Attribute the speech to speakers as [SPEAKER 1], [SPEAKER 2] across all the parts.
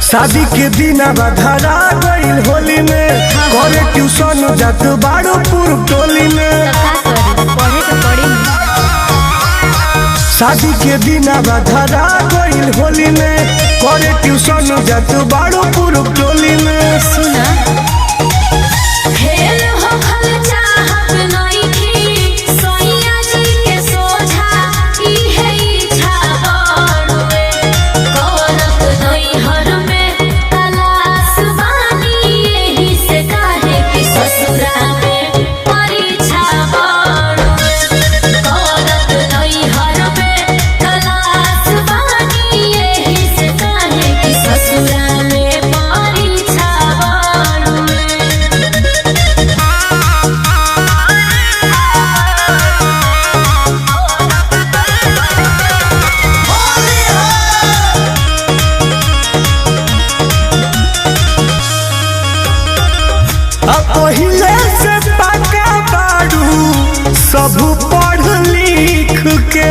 [SPEAKER 1] शादी के दिन धरा गईल होली में करे ट्यूशन जात बाड़ो पूर्व टोली में। शादी के दिन धरा गईल होली में करे ट्यूशन जात बाड़ो पूर्व टोली में।
[SPEAKER 2] सुना खेल हो खल चाहत नहीं थी सोनिया जी के सोझा ई है इच्छा बड़वे करत नहीं हर में तलाश बानी यही से काहे कि ससुरा में परीक्षा बड़वे करत नहीं हर में तलाश बानी यही से काहे कि ससुरा में परीक्षा बड़वे।
[SPEAKER 1] पहिले से पका बाड़ू सब पढ़ लिख के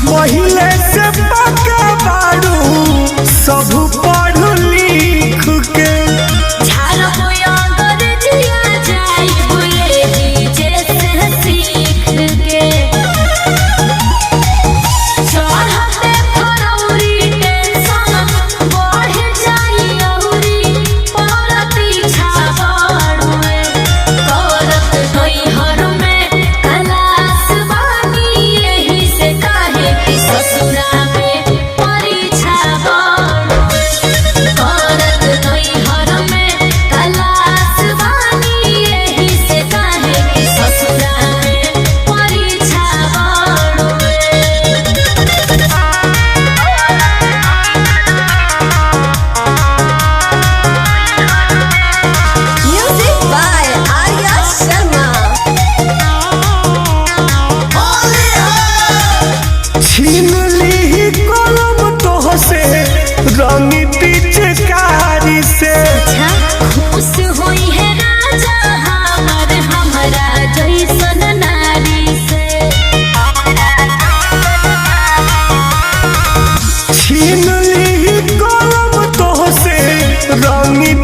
[SPEAKER 1] पहिले से पका बाड़ू सब पढ़ लिख के रंगी पिचकारी से
[SPEAKER 2] खुश होई है राजा हमरा जैसन नारी से
[SPEAKER 1] छीन ली कलम तो से रंगी